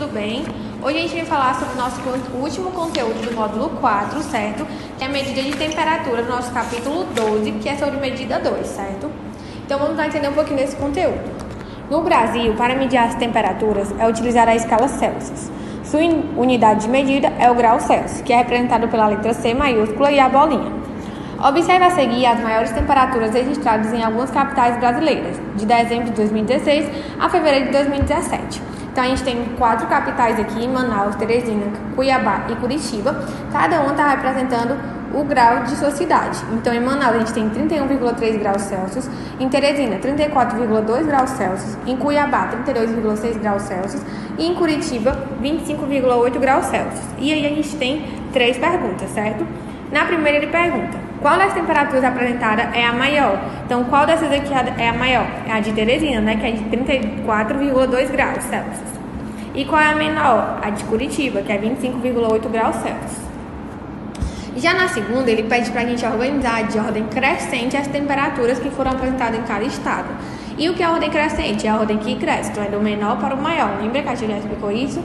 tudo bem? Hoje a gente vai falar sobre o nosso último conteúdo do módulo 4, certo? Que é a medida de temperatura do nosso capítulo 12, que é sobre medida 2, certo? Então vamos lá entender um pouquinho desse conteúdo. No Brasil, para medir as temperaturas, é utilizada a escala Celsius. Sua unidade de medida é o grau Celsius, que é representado pela letra C maiúscula e a bolinha. Observe a seguir as maiores temperaturas registradas em algumas capitais brasileiras, de dezembro de 2016 a fevereiro de 2017. Então, a gente tem 4 capitais aqui, Manaus, Teresina, Cuiabá e Curitiba. Cada uma está representando o grau de sua cidade. Então, em Manaus, a gente tem 31,3 graus Celsius, em Teresina, 34,2 graus Celsius, em Cuiabá, 32,6 graus Celsius e em Curitiba, 25,8 graus Celsius. E aí, a gente tem 3 perguntas, certo? Na primeira, ele pergunta: qual das temperaturas apresentadas é a maior? Então, qual dessas aqui é a maior? É a de Teresina, né? Que é de 34,2 graus Celsius. E qual é a menor? A de Curitiba, que é 25,8 graus Celsius. Já na segunda, ele pede para a gente organizar de ordem crescente as temperaturas que foram apresentadas em cada estado. E o que é a ordem crescente? É a ordem que cresce, então é do menor para o maior. Lembra que a gente já explicou isso?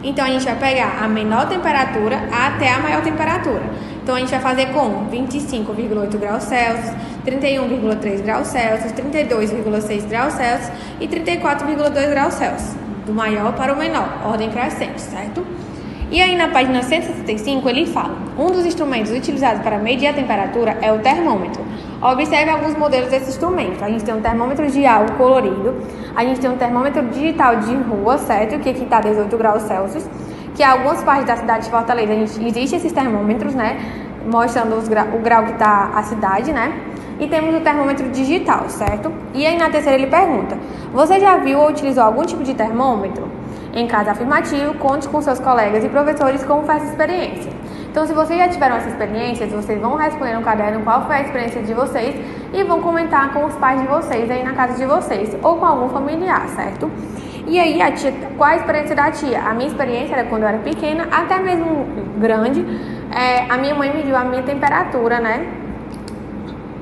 Então, a gente vai pegar a menor temperatura até a maior temperatura. Então, a gente vai fazer com 25,8 graus Celsius, 31,3 graus Celsius, 32,6 graus Celsius e 34,2 graus Celsius. Do maior para o menor, ordem crescente, certo? E aí, na página 165, ele fala: um dos instrumentos utilizados para medir a temperatura é o termômetro. Observe alguns modelos desse instrumento. A gente tem um termômetro de álcool colorido, a gente tem um termômetro digital de rua, certo? Que aqui está 18 graus Celsius, que em algumas partes da cidade de Fortaleza existe esses termômetros, né? Mostrando o grau que está a cidade, né? E temos o termômetro digital, certo? E aí, na terceira, ele pergunta: você já viu ou utilizou algum tipo de termômetro? Em caso afirmativo, conte com seus colegas e professores como foi essa experiência. Então, se vocês já tiveram essa experiência, vocês vão responder no caderno qual foi a experiência de vocês e vão comentar com os pais de vocês aí na casa de vocês ou com algum familiar, certo? E aí, a tia, qual a experiência da tia? A minha experiência era quando eu era pequena, até mesmo grande. A minha mãe mediu a minha temperatura, né?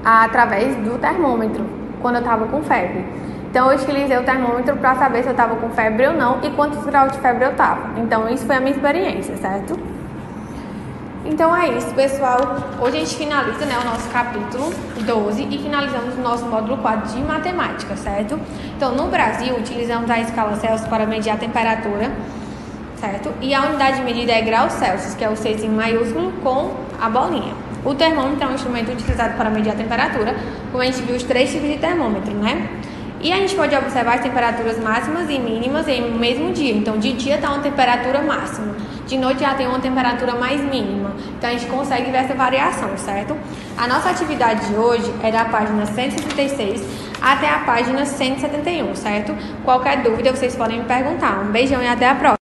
Através do termômetro, quando eu estava com febre. Então, eu utilizei o termômetro para saber se eu estava com febre ou não e quantos graus de febre eu estava. Então, isso foi a minha experiência, certo? Então, é isso, pessoal. Hoje a gente finaliza, né, o nosso capítulo 12 e finalizamos o nosso módulo 4 de matemática, certo? Então, no Brasil, utilizamos a escala Celsius para medir a temperatura, certo? E a unidade de medida é graus Celsius, que é o 6 em maiúsculo com a bolinha. O termômetro é um instrumento utilizado para medir a temperatura, como a gente viu os 3 tipos de termômetro, né? E a gente pode observar as temperaturas máximas e mínimas em um mesmo dia. Então, de dia está uma temperatura máxima, de noite já tem uma temperatura mais mínima. Então, a gente consegue ver essa variação, certo? A nossa atividade de hoje é da página 166 até a página 171, certo? Qualquer dúvida, vocês podem me perguntar. Um beijão e até a próxima!